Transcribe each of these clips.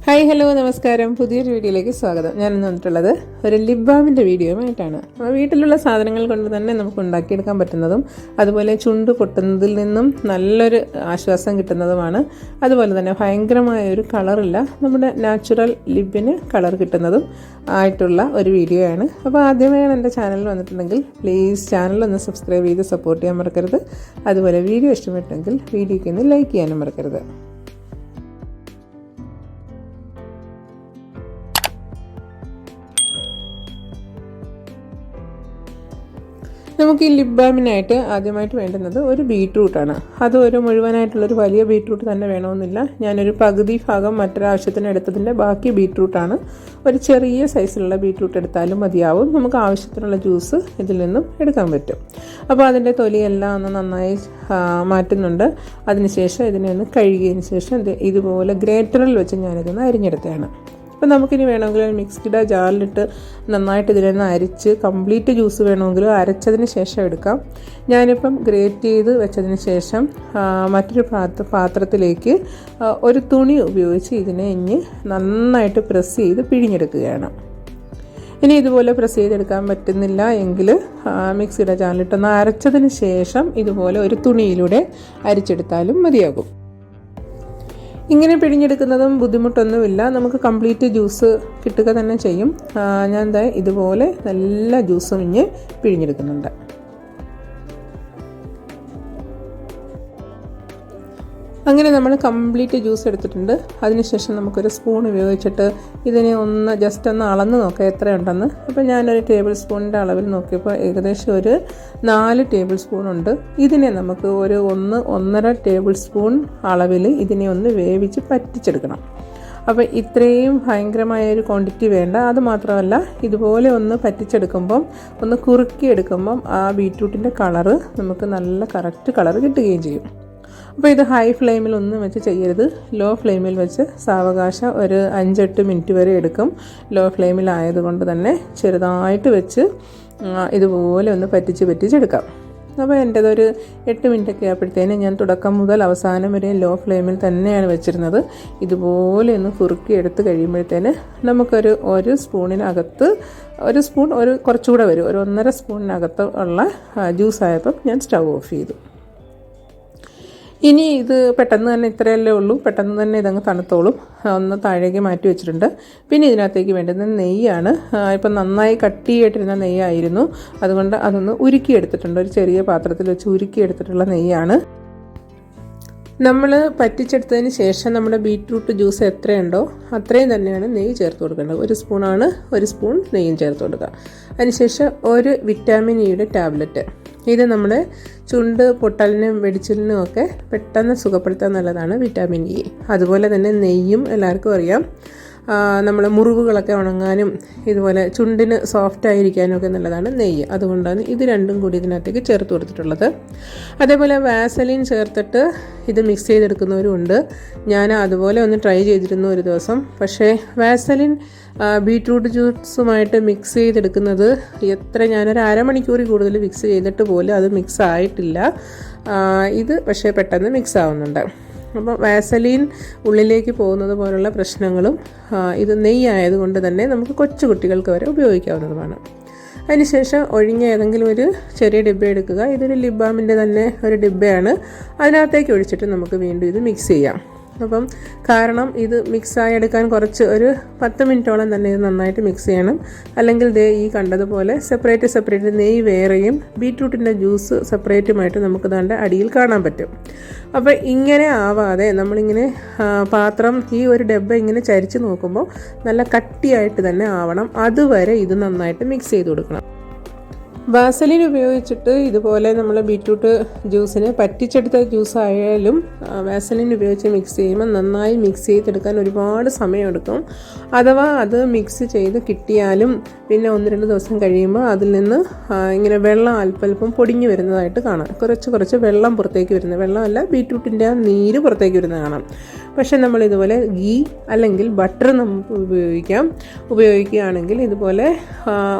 Hi hello നമസ്കാരം. പുതിയൊരു വീഡിയോയിലേക്ക് സ്വാഗതം. ഞാനിന്ന് വന്നിട്ടുള്ളത് ഒരു ലിപ് ബാമിൻ്റെ വീഡിയോയുമായിട്ടാണ്. വീട്ടിലുള്ള സാധനങ്ങൾ കൊണ്ട് തന്നെ നമുക്ക് ഉണ്ടാക്കിയെടുക്കാൻ പറ്റുന്നതും അതുപോലെ ചുണ്ട് പൊട്ടുന്നതിൽ നിന്നും നല്ലൊരു ആശ്വാസം കിട്ടുന്നതുമാണ്. അതുപോലെ തന്നെ ഭയങ്കരമായ ഒരു കളറില്ല, നമ്മുടെ നാച്ചുറൽ ലിപ്പിന് കളർ കിട്ടുന്നതും ആയിട്ടുള്ള ഒരു വീഡിയോ ആണ്. അപ്പോൾ ആദ്യമായാണ് എൻ്റെ ചാനലിൽ വന്നിട്ടുണ്ടെങ്കിൽ പ്ലീസ് ചാനലൊന്ന് സബ്സ്ക്രൈബ് ചെയ്ത് സപ്പോർട്ട് ചെയ്യാൻ മറക്കരുത്. അതുപോലെ വീഡിയോ ഇഷ്ടപ്പെട്ടെങ്കിൽ വീഡിയോയ്ക്ക് ഒന്ന് ലൈക്ക് ചെയ്യാനും മറക്കരുത്. നമുക്ക് ഈ ലിപ് ബാമിനായിട്ട് ആദ്യമായിട്ട് വേണ്ടുന്നത് ഒരു ബീട്രൂട്ടാണ്. അത് ഒരു മുഴുവനായിട്ടുള്ളൊരു വലിയ ബീട്രൂട്ട് തന്നെ വേണമെന്നില്ല. ഞാനൊരു പകുതി ഭാഗം മറ്റൊരാവശ്യത്തിന് എടുത്തതിൻ്റെ ബാക്കി ബീട്രൂട്ടാണ്. ഒരു ചെറിയ സൈസിലുള്ള ബീട്രൂട്ട് എടുത്താലും മതിയാവും. നമുക്ക് ആവശ്യത്തിനുള്ള ജ്യൂസ് ഇതിൽ നിന്നും എടുക്കാൻ പറ്റും. അപ്പോൾ അതിൻ്റെ തൊലിയെല്ലാം ഒന്ന് നന്നായി മാറ്റുന്നുണ്ട്. അതിനുശേഷം ഇതിനെ ഒന്ന് കഴുകിയതിന് ശേഷം ഇതുപോലെ ഗ്രേറ്ററിൽ വെച്ച് ഞാനിതൊന്ന് അരിഞ്ഞെടുത്തതാണ്. അപ്പോൾ നമുക്കിനി വേണമെങ്കിൽ മിക്സിയുടെ ജാറിലിട്ട് നന്നായിട്ട് ഇതിലൊന്ന് അരിച്ച് കംപ്ലീറ്റ് ജ്യൂസ് വേണമെങ്കിലും അരച്ചതിന് ശേഷം എടുക്കാം. ഞാനിപ്പം ഗ്രേറ്റ് ചെയ്ത് വെച്ചതിന് ശേഷം മറ്റൊരു പാത്രത്തിലേക്ക് ഒരു തുണി ഉപയോഗിച്ച് ഇതിനെ ഇനി നന്നായിട്ട് പ്രസ് ചെയ്ത് പിഴിഞ്ഞെടുക്കുകയാണ്. ഇനി ഇതുപോലെ പ്രസ് ചെയ്തെടുക്കാൻ പറ്റുന്നില്ല എങ്കിൽ മിക്സിയുടെ ജാറിലിട്ടൊന്ന് അരച്ചതിന് ശേഷം ഇതുപോലെ ഒരു തുണിയിലൂടെ അരിച്ചെടുത്താലും മതിയാകും. ഇങ്ങനെ പിഴിഞ്ഞെടുക്കുന്നതും ബുദ്ധിമുട്ടൊന്നുമില്ല, നമുക്ക് കംപ്ലീറ്റ് ജ്യൂസ് കിട്ടുക തന്നെ ചെയ്യും. ഞാൻ ഇതുപോലെ നല്ല ജ്യൂസും ഇഞ്ഞ് പിഴിഞ്ഞെടുക്കുന്നുണ്ട്. അങ്ങനെ നമ്മൾ കംപ്ലീറ്റ് ജ്യൂസ് എടുത്തിട്ടുണ്ട്. അതിനുശേഷം നമുക്കൊരു സ്പൂൺ ഉപയോഗിച്ചിട്ട് ഇതിനെ ജസ്റ്റ് ഒന്ന് അളന്ന് നോക്കാം എത്രയുണ്ടെന്ന്. അപ്പോൾ ഞാനൊരു ടേബിൾ സ്പൂണിൻ്റെ അളവിൽ നോക്കിയപ്പോൾ ഏകദേശം ഒരു 4 ടേബിൾ സ്പൂൺ ഉണ്ട്. ഇതിനെ നമുക്ക് ഒരു 1-1.5 ടേബിൾ സ്പൂൺ അളവിൽ ഇതിനെ ഒന്ന് വേവിച്ച് പറ്റിച്ചെടുക്കണം. അപ്പോൾ ഇത്രയും ഭയങ്കരമായ ഒരു ക്വാണ്ടിറ്റി വേണ്ട. അത് മാത്രമല്ല, ഇതുപോലെ ഒന്ന് പറ്റിച്ചെടുക്കുമ്പം ഒന്ന് കുറുക്കിയെടുക്കുമ്പം ആ ബീട്രൂട്ടിൻ്റെ കളറ് നമുക്ക് നല്ല കറക്റ്റ് കളറ് കിട്ടുകയും ചെയ്യും. അപ്പോൾ ഇത് ഹൈ ഫ്ലെയിമിലൊന്നും വെച്ച് ചെയ്യരുത്. ലോ ഫ്ലെയിമിൽ വെച്ച് സാവകാശം ഒരു 5-8 മിനിറ്റ് വരെ എടുക്കും. ലോ ഫ്ലെയിമിലായതുകൊണ്ട് തന്നെ ചെറുതായിട്ട് വെച്ച് ഇതുപോലെ ഒന്ന് പറ്റിച്ചെടുക്കാം. അപ്പോൾ എൻ്റേതൊരു 8 മിനിറ്റൊക്കെ ആയപ്പോഴത്തേനും ഞാൻ തുടക്കം മുതൽ അവസാനം വരെ ലോ ഫ്ലെയിമിൽ തന്നെയാണ് വെച്ചിരുന്നത്. ഇതുപോലെ ഒന്ന് കുറുക്കി എടുത്ത് കഴിയുമ്പോഴത്തേന് നമുക്കൊരു സ്പൂണിനകത്ത് ഒരു സ്പൂൺ കുറച്ചുകൂടെ വരും, ഒരു 1.5 സ്പൂണിനകത്ത് ഉള്ള ജ്യൂസായപ്പം ഞാൻ സ്റ്റൗ ഓഫ് ചെയ്തു. ഇനി ഇത് പെട്ടെന്ന് തന്നെ ഇത്രയല്ലേ ഉള്ളൂ, പെട്ടെന്ന് തന്നെ ഇതങ്ങ് തണുത്തോളും. ഒന്ന് താഴേക്ക് മാറ്റി വെച്ചിട്ടുണ്ട്. പിന്നെ ഇതിനകത്തേക്ക് വേണ്ടുന്നത് നെയ്യാണ്. ഇപ്പം നന്നായി കട്ടിയായിട്ടിരുന്ന നെയ്യായിരുന്നു, അതുകൊണ്ട് അതൊന്ന് ഉരുക്കിയെടുത്തിട്ടുണ്ട്. ഒരു ചെറിയ പാത്രത്തിൽ വെച്ച് ഉരുക്കിയെടുത്തിട്ടുള്ള നെയ്യാണ്. നമ്മൾ പറ്റിച്ചെടുത്തതിന് ശേഷം നമ്മുടെ ബീട്രൂട്ട് ജ്യൂസ് എത്രയുണ്ടോ അത്രയും തന്നെയാണ് നെയ്യ് ചേർത്ത് കൊടുക്കേണ്ടത്. 1 സ്പൂണാണ്, 1 സ്പൂൺ നെയ്യും ചേർത്ത് കൊടുക്കുക. അതിനുശേഷം ഒരു വിറ്റാമിൻ ഇയുടെ ടാബ്ലറ്റ്. ഇത് നമ്മുടെ ചുണ്ട് പൊട്ടലിനും വെടിച്ചിലിനും ഒക്കെ പെട്ടെന്ന് സുഖപ്പെടുത്താൻ നല്ലതാണ് വിറ്റാമിൻ ഇ. അതുപോലെ തന്നെ നെയ്യും എല്ലാവർക്കും അറിയാം, നമ്മളെ മുറിവുകളൊക്കെ ഉണങ്ങാനും ഇതുപോലെ ചുണ്ടിന് സോഫ്റ്റ് ആയിരിക്കാനും ഒക്കെ നല്ലതാണ് നെയ്യ്. അതുകൊണ്ടാണ് ഇത് രണ്ടും കൂടി ഇതിനകത്തേക്ക് ചേർത്ത് കൊടുത്തിട്ടുള്ളത്. അതേപോലെ വാസലിൻ ചേർത്തിട്ട് ഇത് മിക്സ് ചെയ്തെടുക്കുന്നവരുമുണ്ട്. ഞാൻ അതുപോലെ ഒന്ന് ട്രൈ ചെയ്തിരുന്നു ഒരു ദിവസം. പക്ഷേ വാസലിൻ ബീട്രൂട്ട് ജ്യൂസുമായിട്ട് മിക്സ് ചെയ്തെടുക്കുന്നത് ഞാനൊരു അരമണിക്കൂറിൽ കൂടുതൽ മിക്സ് ചെയ്തിട്ട് പോലും അത് മിക്സ് ആയിട്ടില്ല. ഇത് പക്ഷേ പെട്ടെന്ന് മിക്സ് ആവുന്നുണ്ട്. അപ്പോൾ വാസലിൻ ഉള്ളിലേക്ക് പോകുന്നത് പോലുള്ള പ്രശ്നങ്ങളും ഇത് നെയ്യ് ആയതുകൊണ്ട് തന്നെ നമുക്ക് കൊച്ചു കുട്ടികൾക്ക് വരെ ഉപയോഗിക്കാവുന്നതുമാണ്. അതിനുശേഷം ഒഴിഞ്ഞ ഏതെങ്കിലും ഒരു ചെറിയ ഡിബ്ബ എടുക്കുക. ഇതൊരു ലിപ് ബാമിൻ്റെ തന്നെ ഒരു ഡിബ്ബയാണ്. അതിനകത്തേക്ക് ഒഴിച്ചിട്ട് നമുക്ക് വീണ്ടും ഇത് മിക്സ് ചെയ്യാം. അപ്പം കാരണം ഇത് മിക്സായി എടുക്കാൻ ഒരു 10 മിനിറ്റോളം തന്നെ ഇത് നന്നായിട്ട് മിക്സ് ചെയ്യണം. അല്ലെങ്കിൽ ഈ കണ്ടതുപോലെ സെപ്പറേറ്റ് നെയ്യ് വേറെയും ബീട്രൂട്ടിൻ്റെ ജ്യൂസ് സെപ്പറേറ്റുമായിട്ട് നമുക്ക് ദാണ്ട് അടിയിൽ കാണാൻ പറ്റും. അപ്പോൾ ഇങ്ങനെ ആവാതെ നമ്മളിങ്ങനെ പാത്രം ഈ ഒരു ഡബ്ബ ഇങ്ങനെ ചരിച്ച് നോക്കുമ്പോൾ നല്ല കട്ടിയായിട്ട് തന്നെ ആവണം. അതുവരെ ഇത് നന്നായിട്ട് മിക്സ് ചെയ്ത് കൊടുക്കണം. വാസലിൻ ഉപയോഗിച്ചിട്ട് ഇതുപോലെ നമ്മൾ ബീട്രൂട്ട് ജ്യൂസിന് പറ്റിച്ചെടുത്ത ജ്യൂസായാലും വാസലിൻ ഉപയോഗിച്ച് മിക്സ് ചെയ്യുമ്പോൾ നന്നായി മിക്സ് ചെയ്തെടുക്കാൻ ഒരുപാട് സമയമെടുക്കും. അഥവാ അത് മിക്സ് ചെയ്ത് കിട്ടിയാലും പിന്നെ 1-2 ദിവസം കഴിയുമ്പോൾ അതിൽ നിന്ന് ഇങ്ങനെ വെള്ളം അല്പം പൊടിഞ്ഞു വരുന്നതായിട്ട് കാണാം. കുറച്ച് വെള്ളം പുറത്തേക്ക് വരുന്നത്, വെള്ളമല്ല ബീട്രൂട്ടിൻ്റെ നീര് പുറത്തേക്ക് വരുന്നത് കാണാം. പക്ഷേ നമ്മളിതുപോലെ ഗീ അല്ലെങ്കിൽ ബട്ടർ നമുക്ക് ഉപയോഗിക്കുകയാണെങ്കിൽ ഇതുപോലെ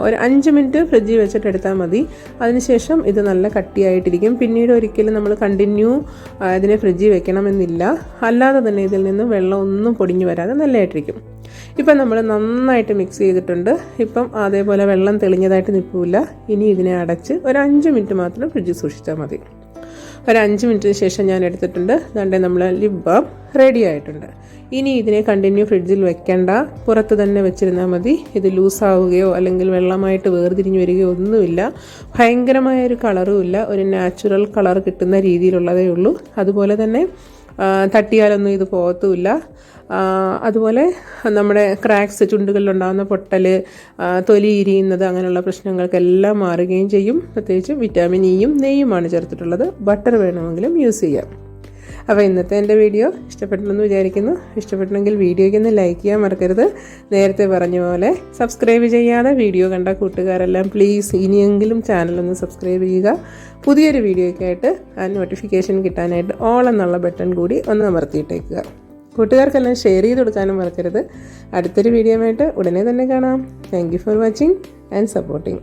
ഒരു 5 മിനിറ്റ് ഫ്രിഡ്ജിൽ വെച്ചിട്ട് എടുത്താൽ മതി. അതിനുശേഷം ഇത് നല്ല കട്ടിയായിട്ടിരിക്കും. പിന്നീട് ഒരിക്കലും നമ്മൾ കണ്ടിന്യൂ ഇതിനെ ഫ്രിഡ്ജിൽ വെക്കണമെന്നില്ല. അല്ലാതെ തന്നെ ഇതിൽ നിന്ന് വെള്ളം ഒന്നും പൊടിഞ്ഞു വരാതെ നല്ലതായിട്ടിരിക്കും. ഇപ്പം നമ്മൾ നന്നായിട്ട് മിക്സ് ചെയ്തിട്ടുണ്ട്. ഇപ്പം അതേപോലെ വെള്ളം തെളിഞ്ഞതായിട്ട് നിൽക്കില്ല. ഇനി ഇതിനെ അടച്ച് ഒരു 5 മിനിറ്റ് മാത്രം ഫ്രിഡ്ജിൽ സൂക്ഷിച്ചാൽ മതി. ഒരു 5 മിനിറ്റിന് ശേഷം ഞാൻ എടുത്തിട്ടുണ്ട്. അതുകൊണ്ട് നമ്മൾ ലിപ് ബാം റെഡി ആയിട്ടുണ്ട്. ഇനി ഇതിനെ കണ്ടിന്യൂ ഫ്രിഡ്ജിൽ വെക്കേണ്ട, പുറത്ത് തന്നെ വെച്ചിരുന്നാൽ മതി. ഇത് ലൂസാവുകയോ അല്ലെങ്കിൽ വെള്ളമായിട്ട് വേർതിരിഞ്ഞ് വരികയോ ഒന്നുമില്ല. ഭയങ്കരമായൊരു കളറും ഇല്ല. ഒരു നാച്ചുറൽ കളർ കിട്ടുന്ന രീതിയിലുള്ളതേ ഉള്ളൂ. അതുപോലെ തന്നെ തട്ടിയാലൊന്നും ഇത് പോകത്തുമില്ല. അതുപോലെ നമ്മുടെ ക്രാക്സ്, ചുണ്ടുകളിലുണ്ടാകുന്ന പൊട്ടൽ, തൊലി ഇരിയുന്നത്, അങ്ങനെയുള്ള പ്രശ്നങ്ങൾക്കെല്ലാം മാറുകയും ചെയ്യും. പ്രത്യേകിച്ച് വിറ്റാമിൻ ഇയും നെയ്യുമാണ് ചേർത്തിട്ടുള്ളത്. ബട്ടർ വേണമെങ്കിലും യൂസ് ചെയ്യാം. അപ്പോൾ ഇന്നത്തെ എൻ്റെ വീഡിയോ ഇഷ്ടപ്പെട്ടെന്ന് വിചാരിക്കുന്നു. ഇഷ്ടപ്പെട്ടെങ്കിൽ വീഡിയോയ്ക്ക് ഒന്ന് ലൈക്ക് ചെയ്യാൻ മറക്കരുത്. നേരത്തെ പറഞ്ഞ പോലെ സബ്സ്ക്രൈബ് ചെയ്യാതെ വീഡിയോ കണ്ട കൂട്ടുകാരെല്ലാം പ്ലീസ് ഇനിയെങ്കിലും ചാനലൊന്ന് സബ്സ്ക്രൈബ് ചെയ്യുക. പുതിയൊരു വീഡിയോയ്ക്കായിട്ട് ആ നോട്ടിഫിക്കേഷൻ കിട്ടാനായിട്ട് ഓൾ എന്നുള്ള ബട്ടൺ കൂടി ഒന്ന് അമർത്തിയിട്ടേക്കുക. കൂട്ടുകാർക്കെല്ലാം ഷെയർ ചെയ്ത് കൊടുക്കാനും മറക്കരുത്. അടുത്തൊരു വീഡിയോ ആയിട്ട് ഉടനെ തന്നെ കാണാം. Thank you for watching and supporting.